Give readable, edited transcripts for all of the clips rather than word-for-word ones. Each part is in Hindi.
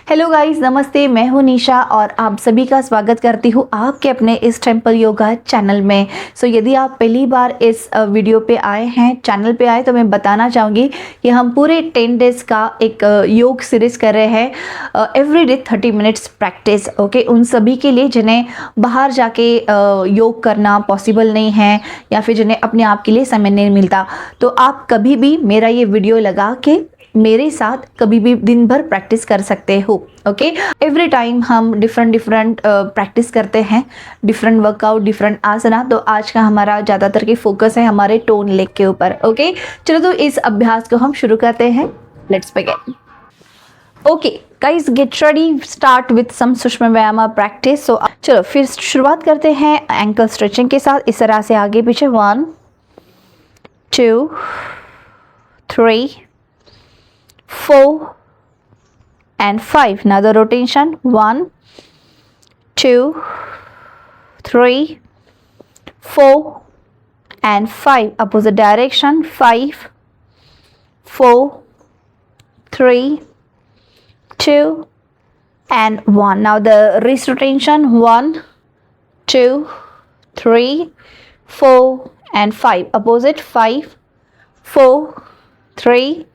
हेलो गाइस, नमस्ते। मैं हूं निशा और आप सभी का स्वागत करती हूं आपके अपने इस टेम्पल योगा चैनल में। यदि आप पहली बार इस वीडियो पे आए हैं, चैनल पे आए, तो मैं बताना चाहूँगी कि हम पूरे 10 डेज़ का एक योग सीरीज़ कर रहे हैं। Every day 30 minutes practice. Okay, उन सभी के लिए जिन्हें बाहर जाके योग करना पॉसिबल नहीं है या फिर जिन्हें अपने आप के लिए समय नहीं मिलता, तो आप कभी भी मेरा ये वीडियो लगा के मेरे साथ कभी भी दिन भर प्रैक्टिस कर सकते हो। ओके, एवरी टाइम हम डिफरेंट प्रैक्टिस करते हैं, डिफरेंट वर्कआउट, डिफरेंट आसना। तो आज का हमारा ज़्यादातर की फोकस है हमारे टोन लेग के ऊपर। ओके, चलो तो इस अभ्यास को हम शुरू करते हैं। Let's begin. Okay guys, get ready, start with some सुषमा व्यायाम प्रैक्टिस। चलो फिर शुरुआत करते हैं एंकल स्ट्रेचिंग के साथ। इस तरह से आगे पीछे 1 2 3 4 and 5. Now the rotation 1 2 3 4 and 5. Opposite direction 5 4 3 2 and 1. Now the wrist rotation 1 2 3 4 and 5. Opposite 5 4 3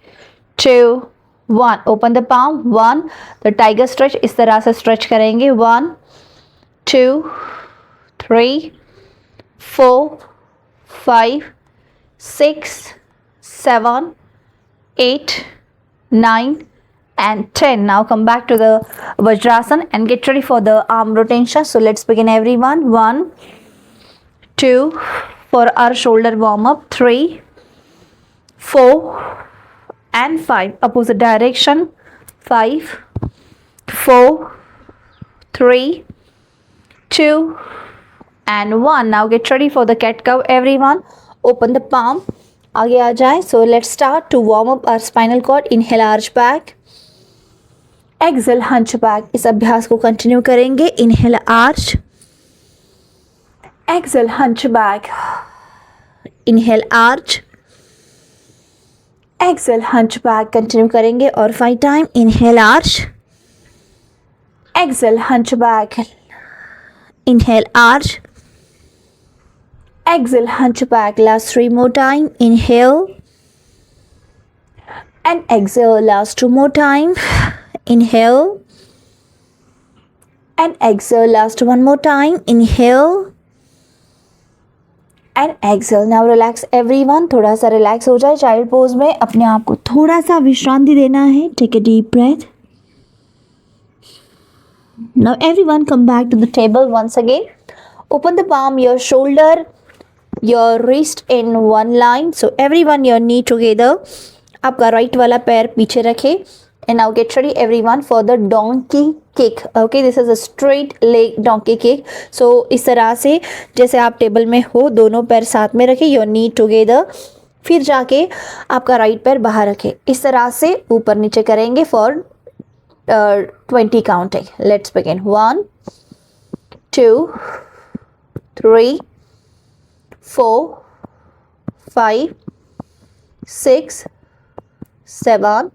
2 1. Open the palm 1. The tiger stretch इस तरह से stretch करेंगे 1 2 3 4 5 6 7 8 9 and 10. Now come back to the Vajrasana and get ready for the arm rotation. So let's begin everyone. 1 2 for our shoulder warm up. 3 4 and 5. Opposite direction 5 4 3 2 and 1. Now get ready for the cat cow everyone. Open the palm, आगे आ जाए. So let's start to warm up our spinal cord. Inhale, arch back. Exhale, hunch back. इस अभ्यास को कंटिन्यू करेंगे. Inhale, arch. Exhale, hunch back. Inhale, arch. Exhale, hunch back. Continue करेंगे और 5 time. Inhale, arch. Exhale, hunch back. Inhale, arch. Exhale, hunch back. Last 3 more time. Inhale and exhale. Last 2 more time. Inhale and exhale. Last 1 more time. Inhale and exhale. Now relax everyone. थोड़ा सा रिलैक्स हो जाए चाइल्ड पोज में. अपने आप को थोड़ा सा विश्रांति देना है. Take a deep breath. Now everyone come back to the table once again. Open the palm, your shoulder, your wrist in one line. So everyone your knee together. आपका राइट वाला पैर पीछे रखे. And now get ready everyone for the donkey kick. Okay, this is a straight leg donkey kick. So इस तरह से जैसे आप टेबल में हो, दोनों पैर साथ में रखें, your knee together. फिर जाके आपका राइट पैर बाहर रखें. इस तरह से ऊपर नीचे करेंगे for 20 counting. Let's begin. 1 2 3 4 5 6 7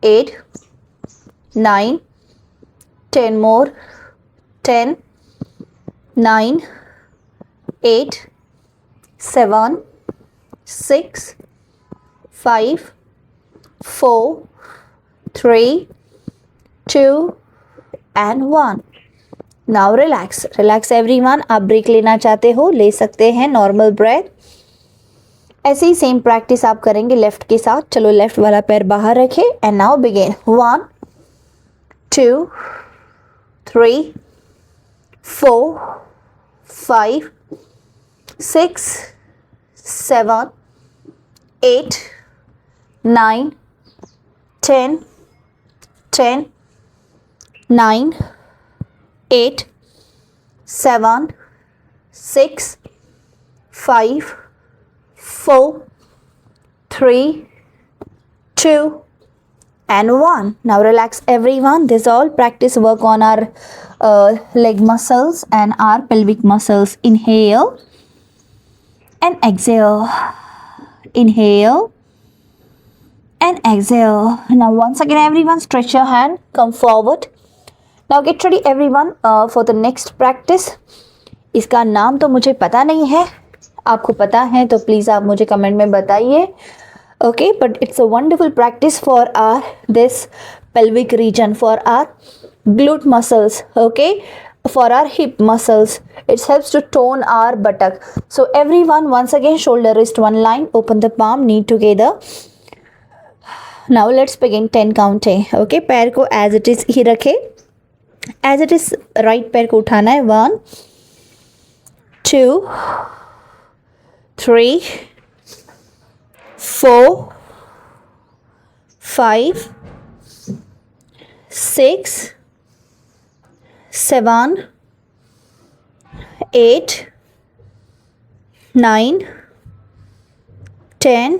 8 9 10 more. 10 9 8 7 6 5 4 3 2 and 1. Now relax everyone. आप ब्रेक लेना चाहते हो ले सकते हैं. Normal breath. ऐसे ही सेम प्रैक्टिस आप करेंगे लेफ्ट के साथ. चलो लेफ्ट वाला पैर बाहर रखें. And now begin. 1 2 3 4 5 6 7 8 9 10 10 9 8 7 6 5 4 3 2 and 1. Now relax everyone. This all practice work on our leg muscles and our pelvic muscles. Inhale and exhale. Inhale and exhale. Now once again everyone stretch your hand, come forward. Now get ready everyone for the next practice. इसका नाम तो मुझे पता नहीं है, आपको पता है तो प्लीज़ आप मुझे कमेंट में बताइए. Okay, but it's a wonderful practice for our this pelvic region, for our glute muscles, okay, for our hip muscles. It helps to tone our buttock. So everyone once again shoulder wrist one line, open the palm, knee together. Now let's begin 10 counting. Okay, पैर को as it is ही रखे, as it is right पैर को उठाना है. 1 2 3 4 5 6 7 8 9 10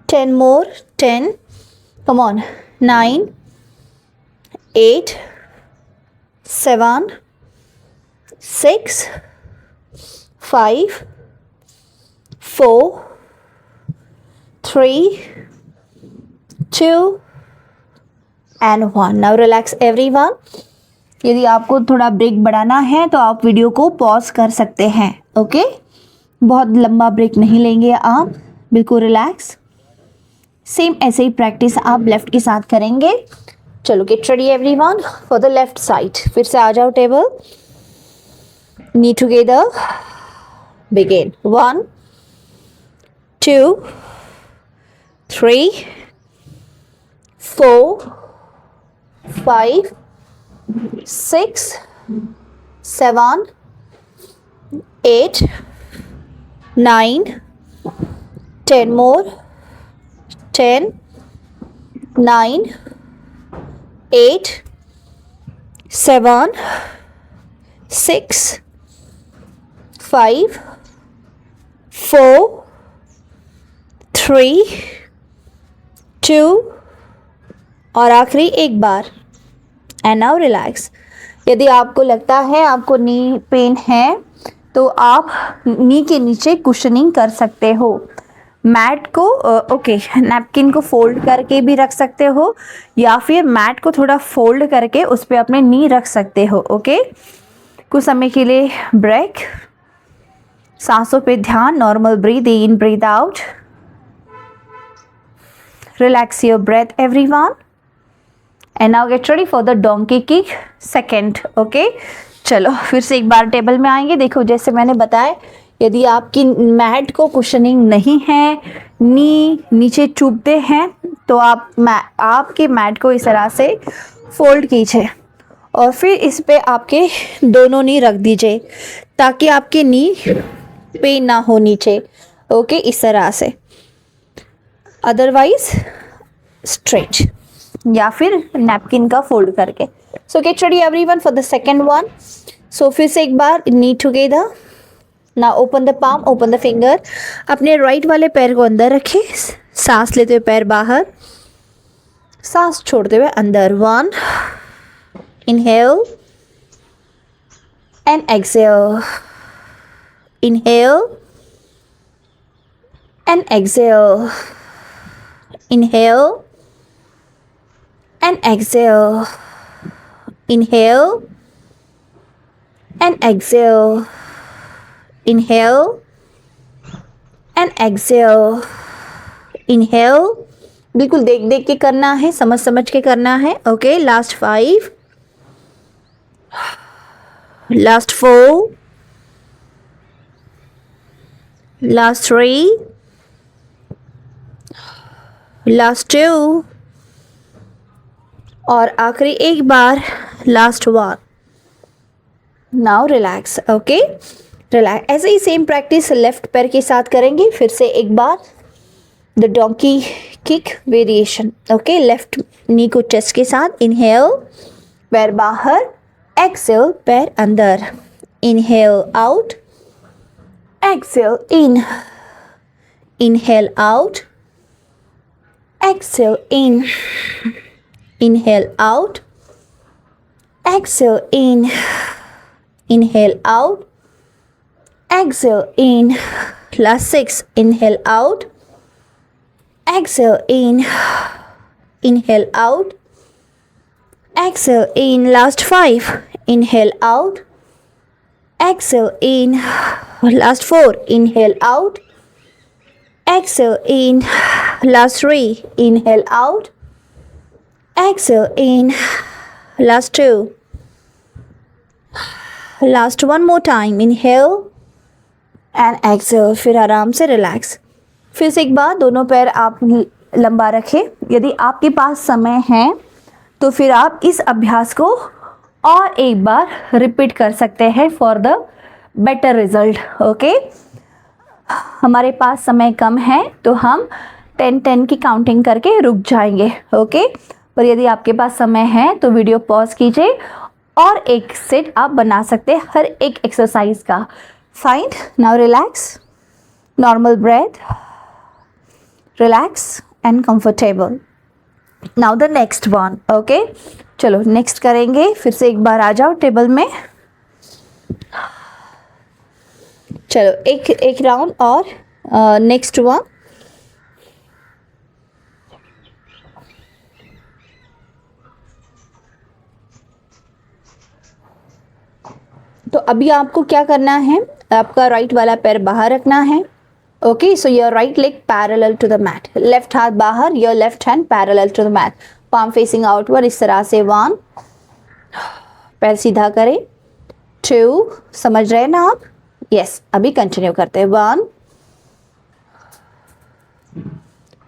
10 more 10, come on, 9 8 7 6 5 4 3 2 and 1. Now relax everyone. यदि आपको थोड़ा ब्रेक बढ़ाना है तो आप वीडियो को पॉज कर सकते हैं. ओके, बहुत लंबा ब्रेक नहीं लेंगे आप, बिल्कुल रिलैक्स. सेम ऐसे ही प्रैक्टिस आप लेफ्ट के साथ करेंगे. चलो gate ready everyone for the left side. फिर से आ जाओ टेबल, नी टुगेदर, बिगिन. 1 2 3 4 5 6 7 8 9 10 more 10 9 8 7 6 5 4 3 2 और आखिरी एक बार. And now relax. यदि आपको लगता है आपको नी पेन है तो आप नी के नीचे कुशनिंग कर सकते हो. मैट को ओके नैपकिन को फोल्ड करके भी रख सकते हो या फिर मैट को थोड़ा फोल्ड करके उस पर अपने नी रख सकते हो. ओके, कुछ समय के लिए ब्रेक. सांसों पे ध्यान. Normal breathe in, breathe out. Relax your breath everyone. And now get ready for the donkey kick second. Okay, चलो फिर से एक बार टेबल में आएंगे. देखो जैसे मैंने बताया, यदि आपकी मैट को कुशनिंग नहीं है, नी नीचे चुभते हैं, तो आप आपके मैट को इस तरह से फोल्ड कीजिए और फिर इस पे आपके दोनों नी रख दीजिए ताकि आपके नी पेन ना हो नीचे. ओके, इस तरह से. अदरवाइज स्ट्रेच या फिर नैपकिन का फोल्ड करके. So get ready everyone for the second one. So फिर से एक बार नी टुगेदर. ना open the palm, open the finger. अपने राइट वाले पैर को अंदर रखें, सांस लेते हुए पैर बाहर, सांस छोड़ते हुए अंदर. 1 inhale and exhale, inhale and exhale, inhale and exhale, inhale and exhale, inhale and exhale, inhale. बिल्कुल देख देख के करना है, समझ समझ के करना है. Okay, last 5, last 4, last 3, last 2 और आखिरी एक बार last 1. Now relax. Okay, relax. ऐसे ही सेम प्रैक्टिस लेफ्ट पैर के साथ करेंगे. फिर से एक बार the donkey kick variation. Okay, left knee को चेस्ट के साथ. इनहेल, पैर बाहर. एक्सहेल, पैर अंदर. Inhale out, exhale in, inhale out, exhale in, inhale out, exhale in, inhale out, exhale in. Last 6, inhale out, Exhale in. Inhale out. Exhale in. Last 5. Inhale out. Exhale in. Last 4. Inhale out. Exhale in. Last 3. Inhale out. Exhale in. Last 2. Last one more time. Inhale and exhale. फिर आराम से रिलैक्स. फिर से एक बार दोनों पैर आप लंबा रखें. यदि आपके पास समय है तो फिर आप इस अभ्यास को और एक बार रिपीट कर सकते हैं for the better result. Okay, हमारे पास समय कम है तो हम 10-10 की काउंटिंग करके रुक जाएंगे. ओके, पर यदि आपके पास समय है तो वीडियो पॉज कीजिए और एक सेट आप बना सकते हैं हर एक एक्सरसाइज का. Fine. Now relax. Normal breath. Relax and comfortable. Now the next one. Okay, चलो नेक्स्ट करेंगे. फिर से एक बार आ जाओ टेबल में. चलो एक राउंड और नेक्स्ट वन. तो अभी आपको क्या करना है, आपका राइट वाला पैर बाहर रखना है. Okay, so your right leg parallel to the mat. Left हाथ बाहर, your left hand parallel to the mat. Palm facing outward. इस तरह से 1. पैर सीधा करें. 2. समझ रहे हैं ना आप? यस. अभी कंटिन्यू करते हैं. 1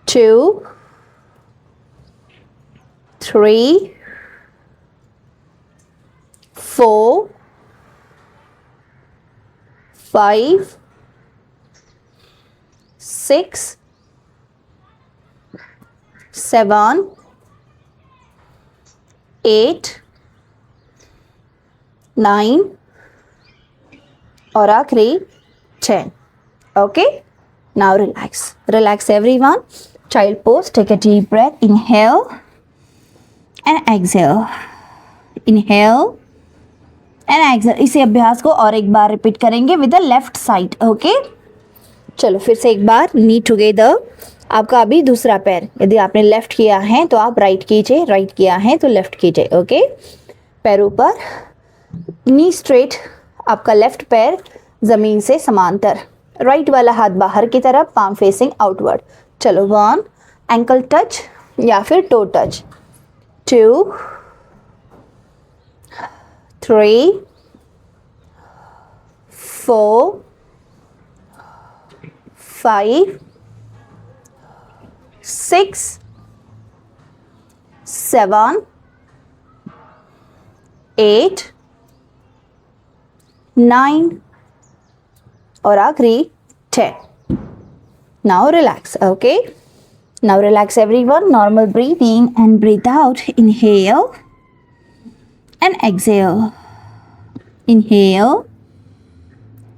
2 3 4 5 6 7 8 9 और आखिरी 10. Okay, now relax everyone. Child pose. Take a deep breath. Inhale and exhale. Inhale and exhale. इसी अभ्यास को और एक बार रिपीट करेंगे with the left side. Okay, चलो फिर से एक बार. Knee together. आपका अभी दूसरा पैर, यदि आपने लेफ्ट किया है तो आप राइट कीजिए, राइट किया है तो लेफ्ट कीजिए. ओके, पैर ऊपर. Knee straight. आपका लेफ्ट पैर ज़मीन से समांतर. राइट वाला हाथ बाहर की तरफ. Palm facing outward. चलो 1. एंकल टच या फिर टो टच. 2 3 4 5 6 7 8 9 और आखिरी 10. Now relax. Okay, now relax everyone. Normal breathing and breathe out. Inhale and exhale. Inhale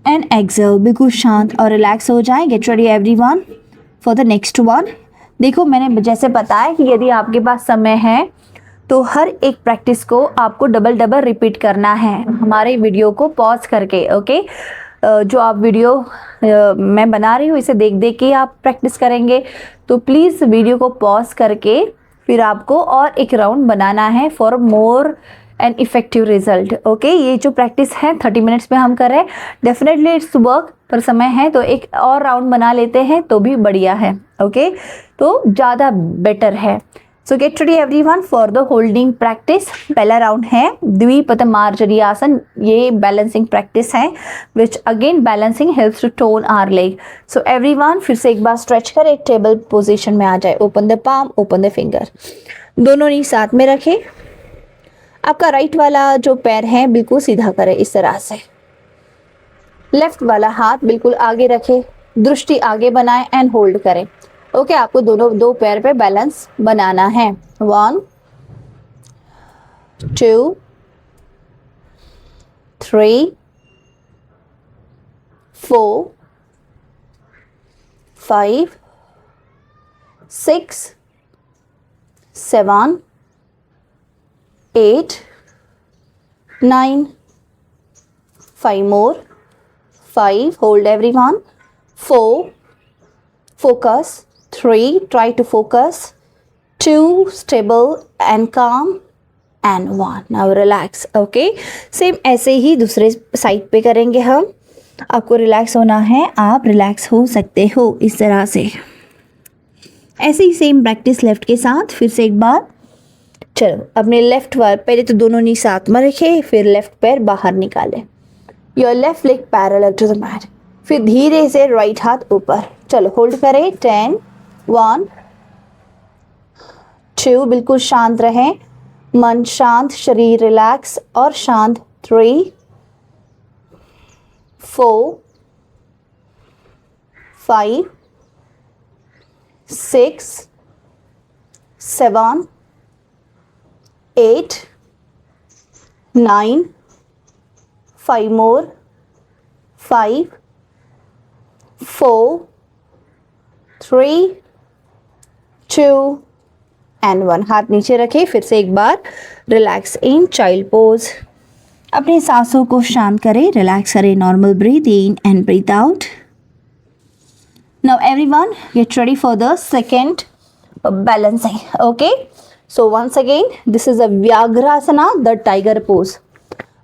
and exhale. बिल्कुल शांत और रिलैक्स हो जाए. Get ready everyone for the next one. देखो, मैंने जैसे बताया कि यदि आपके पास समय है तो हर एक प्रैक्टिस को आपको डबल रिपीट करना है हमारे वीडियो को पॉज करके. ओके, जो आप वीडियो मैं बना रही हूँ इसे देख देख के आप प्रैक्टिस करेंगे, तो प्लीज़ वीडियो को पॉज करके फिर आपको और एक राउंड बनाना है for more and effective result. Okay, ये जो प्रैक्टिस है 30 मिनट्स में हम कर रहे हैं. डेफिनेटली इट्स वर्क, पर समय है तो एक और राउंड बना लेते हैं तो भी बढ़िया है. ओके, तो ज़्यादा बेटर है. So get ready everyone for the holding practice. पहला राउंड है द्विपदमार्जरी आसन. ये बैलेंसिंग प्रैक्टिस है which again balancing helps to tone our leg. So everyone फिर से एक बार स्ट्रेच करें, टेबल पोजीशन में आ जाए. Open the palm, open the finger. दोनों नी साथ में रखें. आपका राइट वाला जो पैर है बिल्कुल सीधा करें इस तरह से. लेफ्ट वाला हाथ बिल्कुल आगे रखें, दृष्टि आगे बनाएं एंड होल्ड करें. ओके, आपको दो पैर पे बैलेंस बनाना है. 1 2 3 4 5 6 7 8 9 5 more. 5. Hold everyone. 4. Focus. 3, try to focus, 2, stable and calm, and 1. Now relax. Okay, same ऐसे ही दूसरे साइड पे करेंगे हम. आपको रिलैक्स होना है, आप रिलैक्स हो सकते हो इस तरह से. ऐसे ही सेम प्रैक्टिस लेफ्ट के साथ. फिर से एक बार. चलो अपने लेफ्ट पैर, पहले तो दोनों नी साथ में रखे, फिर लेफ्ट पैर बाहर निकाले. Your left leg parallel to the mat. फिर धीरे से राइट हाथ ऊपर. चलो होल्ड करें. 10, 1, 2, बिल्कुल शांत रहें, मन शांत, शरीर रिलैक्स और शांत. 3, 4, 5, 6, 7, 8, 9, 5 more, 5, 4, 3, 2 एंड 1. हाथ नीचे रखें. फिर से एक बार रिलैक्स इन चाइल्ड पोज. अपनी सांसों को शांत करें, रिलैक्स करें. Normal breathe in and breathe out. Now everyone get ready for the second balancing. Okay, so once again this is a Vyagrasana, the tiger pose.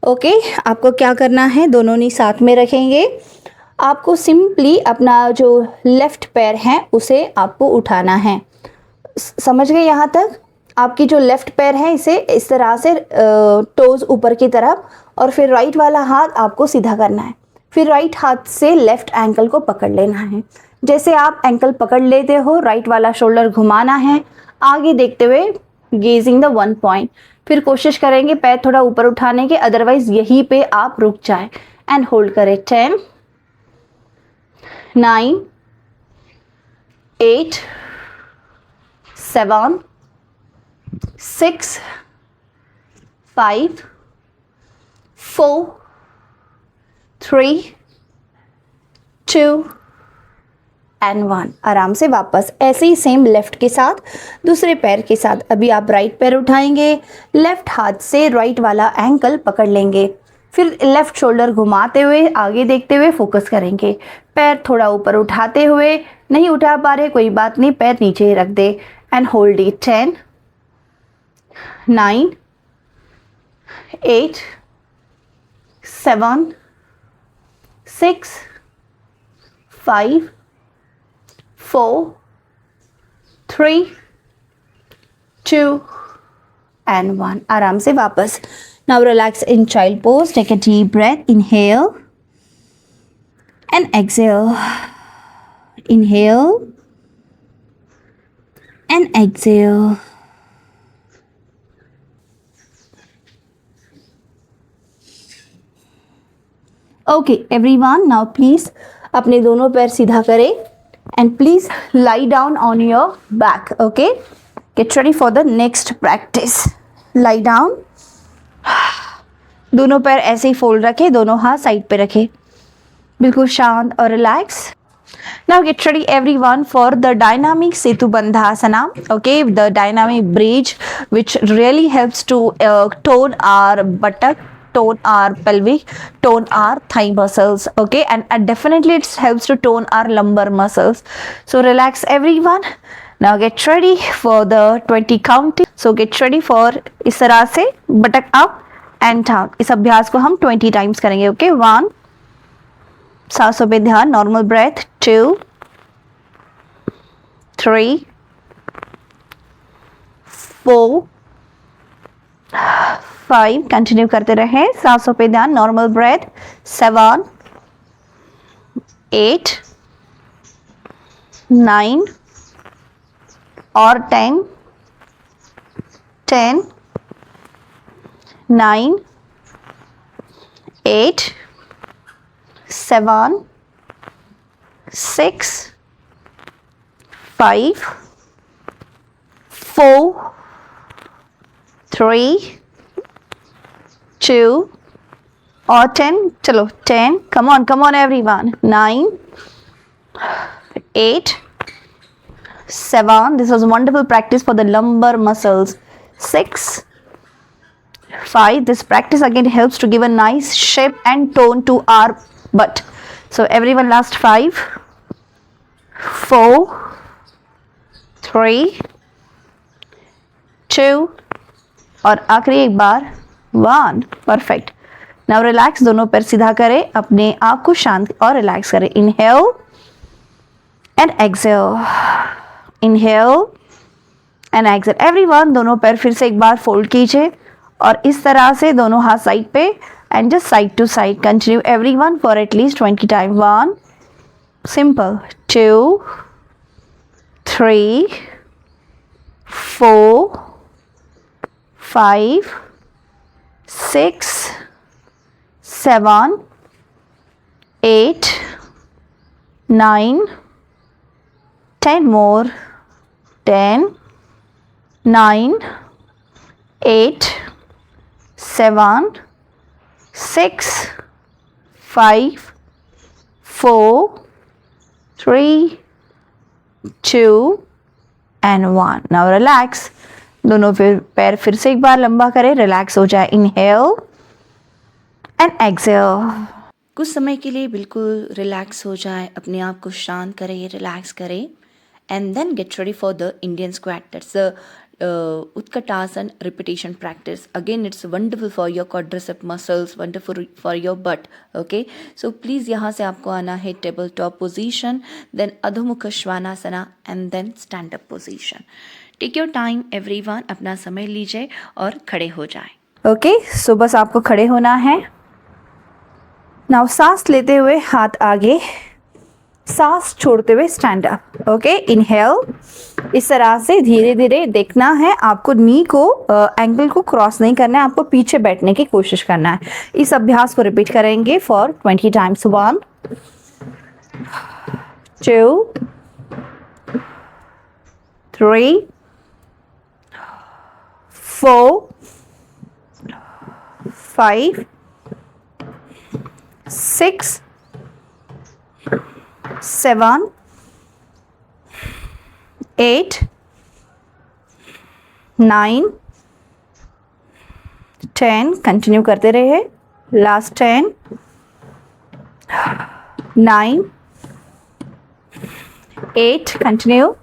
Okay, आपको क्या करना है, दोनों नी साथ में रखेंगे. आपको सिंपली अपना जो लेफ्ट पैर है उसे आपको उठाना है. समझ गए यहाँ तक. आपकी जो लेफ्ट पैर है इसे इस तरह से टोज ऊपर की तरफ, और फिर राइट वाला हाथ आपको सीधा करना है. फिर राइट हाथ से लेफ्ट एंकल को पकड़ लेना है. जैसे आप एंकल पकड़ लेते हो, राइट वाला शोल्डर घुमाना है आगे देखते हुए, गेजिंग द 1 पॉइंट. फिर कोशिश करेंगे पैर थोड़ा ऊपर उठाने के, अदरवाइज यहीं पे आप रुक जाए. एंड होल्ड करें. 10, 9, 8, 7, 6, 5, 4, 3, 2 एंड 1. आराम से वापस. ऐसे ही सेम लेफ्ट के साथ, दूसरे पैर के साथ. अभी आप राइट पैर उठाएंगे, लेफ्ट हाथ से राइट वाला एंकल पकड़ लेंगे. फिर लेफ्ट शोल्डर घुमाते हुए आगे देखते हुए फोकस करेंगे. पैर थोड़ा ऊपर उठाते हुए, नहीं उठा पा रहे कोई बात नहीं, पैर नीचे ही रख दे. And hold it. 10, 9, 8, 7, 6, 5, 4, 3, 2 and 1. आराम से वापस. Now relax in child pose. Take a deep breath. Inhale and exhale. Inhale and exhale. Okay, everyone. Now please अपने दोनों पैर सीधा करें. And please lie down on your back. Okay, get ready for the next practice. Lie down. दोनों पैर ऐसे ही फोल्ड रखें, दोनों हाथ साइड पे रखें, बिल्कुल शांत और relax. Now get ready everyone for the dynamic Setubandhasana. Okay, the dynamic bridge which really helps to tone our buttock, tone our pelvic, tone our thigh muscles. Okay, and definitely it helps to tone our lumbar muscles. So relax everyone. Now get ready for the 20 counting. So get ready for इस तरह से बटक up and down. इस अभ्यास को हम 20 times करेंगे. Okay, 1, सांसों पे ध्यान, नॉर्मल ब्रेथ. 2, 3, 4, 5, कंटिन्यू करते रहें, सांसों पे ध्यान, नॉर्मल ब्रेथ. 7, 8, 9 और 10, 10, 9, 8, 7, 6, 5, 4, 3, 2 और 10. चलो 10. Come on everyone. 9, 8, 7. This was wonderful practice for the lumbar muscles. 6, 5. This practice again helps to give a nice shape and tone to our butt. So everyone, last 5, 4, 3 2 और आखिरी एक बार 1। परफेक्ट। नाउ रिलैक्स, दोनों पैर सीधा करें, अपने आप को शांत और रिलैक्स करें। Inhale and exhale, inhale and exhale. Everyone दोनों पैर फिर से एक बार फोल्ड कीजिए और इस तरह से दोनों हाथ साइड पे and just side to side. Continue everyone for at least 20 time. 1 simple, 2 3 4 5 6 7 8 9 10 more, 10 9 8 7 6 5 4 3 2 and 1। Now relax, दोनों पैर फिर से एक बार लंबा करें, रिलैक्स हो जाए। Inhale and exhale. कुछ समय के लिए बिल्कुल रिलैक्स हो जाए, अपने आप को शांत करें, रिलैक्स करें and then get ready for the Indian squat. That's Utkatasana repetition practice. Again, it's wonderful for your quadricep muscles, wonderful for your butt. Okay, so please यहाँ से आपको आना है टेबल टॉप पोजीशन, देन अधोमुख श्वानासना and then stand up position. Take your time everyone, अपना समय लीजिए और खड़े हो जाएं। ओके, सो बस आपको खड़े होना है। नाउ सांस लेते हुए हाथ आगे, सांस छोड़ते हुए स्टैंड अप। ओके, इनहेल, इस तरह से धीरे धीरे देखना है आपको, नी को एंगल को क्रॉस नहीं करना है, आपको पीछे बैठने की कोशिश करना है। इस अभ्यास को रिपीट करेंगे फॉर 20 टाइम्स। 1 2 3 4 5 6 7 8 9 10, कंटिन्यू करते रहे, लास्ट 10 9 8, कंटिन्यू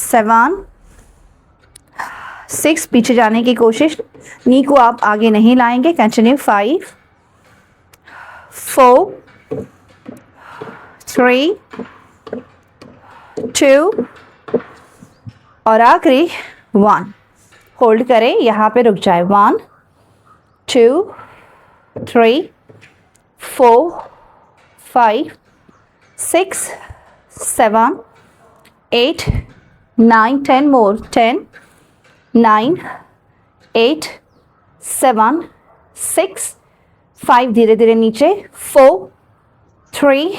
7 6, पीछे जाने की कोशिश, नी को आप आगे नहीं लाएंगे, कंटिन्यू 5 4 3 2 और आखिरी 1। होल्ड करें, यहाँ पे रुक जाए। 1 2 3 4 5 6 7 8 9 10 more, 10 9 8 7 6 5, धीरे धीरे नीचे, 4 3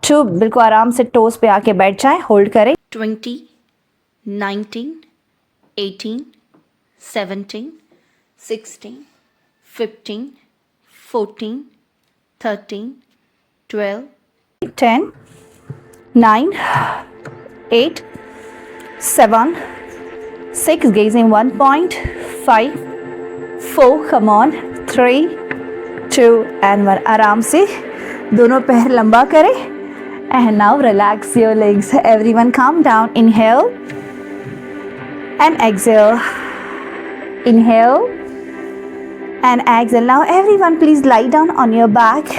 2, बिल्कुल आराम से टोस पे आके बैठ जाए। होल्ड करें। 20 19 18 17 16 15 14 13 12 10 9 8 7 6, gazing 1 point, 5 4, come on, 3 2 and 1। आराम से दोनों पैर लंबा करें and now relax your legs. Everyone calm down. Inhale and exhale. Inhale and exhale. Now everyone please lie down on your back.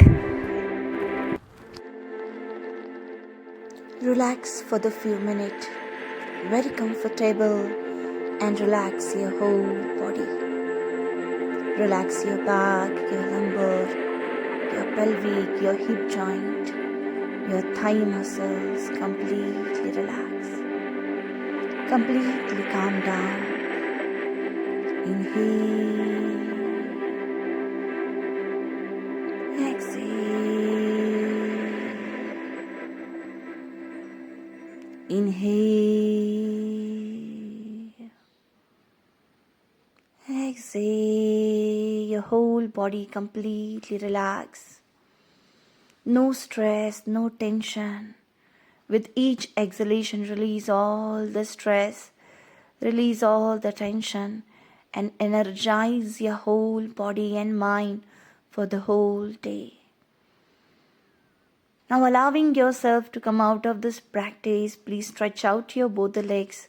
Relax for the few minutes. Very comfortable and relax your whole body. Relax your back, your lumbar, your pelvic, your hip joint, your thigh muscles. Completely relax. Completely calm down. Inhale. Exhale. Inhale. Exhale. Your whole body completely relax. No stress, no tension. With each exhalation, release all the stress, release all the tension, and energize your whole body and mind for the whole day. Now allowing yourself to come out of this practice, please stretch out your both the legs,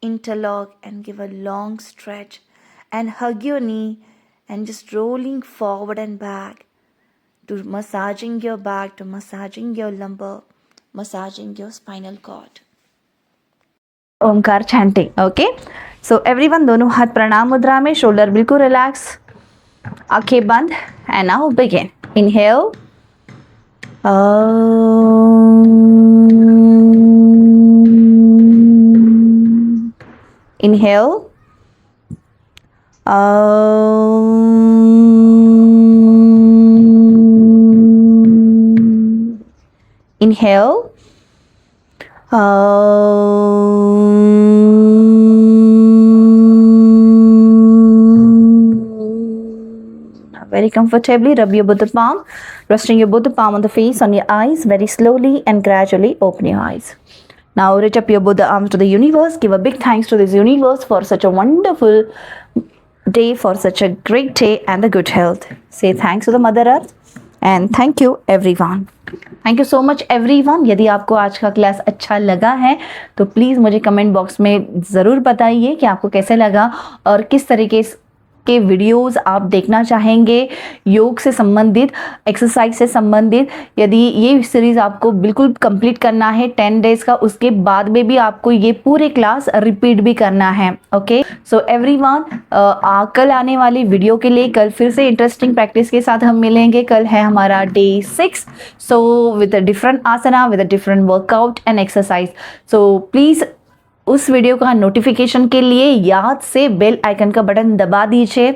interlock and give a long stretch and hug your knee and just rolling forward and back to massaging your back, to massaging your lumbar, massaging your spinal cord. Omkar chanting. Okay, so everyone दोनों हाथ प्रणाम मुद्रा में, शोल्डर बिल्कुल रिलैक्स, आंखें बंद and now begin. Inhale, inhale, inhale, very comfortably rub your both palm, resting your both palm on the face, on your eyes, very slowly and gradually open your eyes. Now reach up your both arms to the universe. Give a big thanks to this universe for such a wonderful day, for such a great day and the good health. Say thanks to the Mother Earth and thank you everyone. Thank you so much everyone. यदि आपको आज का क्लास अच्छा लगा है तो प्लीज़ मुझे कमेंट बॉक्स में ज़रूर बताइए कि आपको कैसे लगा और किस तरीके के वीडियोस आप देखना चाहेंगे योग से संबंधित, एक्सरसाइज से संबंधित. यदि ये सीरीज़ आपको बिल्कुल कंप्लीट करना है 10 डेज़ का, उसके बाद में भी आपको ये पूरे क्लास रिपीट भी करना है. ओके, सो एवरीवन, कल आने वाली वीडियो के लिए कल फिर से इंटरेस्टिंग प्रैक्टिस के साथ हम मिलेंगे. कल है हमारा day 6, so with a different asana, with a different workout and exercise. So please उस वीडियो का नोटिफिकेशन के लिए याद से बेल आइकन का बटन दबा दीजिए.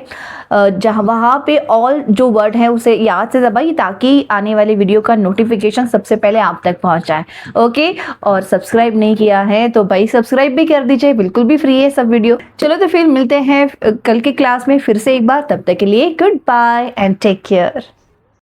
जहाँ वहाँ पे ऑल जो वर्ड है उसे याद से दबाइए ताकि आने वाले वीडियो का नोटिफिकेशन सबसे पहले आप तक पहुँच जाए. ओके, और सब्सक्राइब नहीं किया है तो भाई सब्सक्राइब भी कर दीजिए, बिल्कुल भी फ्री है सब वीडियो. चलो तो फिर मिलते हैं कल के क्लास में फिर से एक बार. तब तक के लिए goodbye and take care.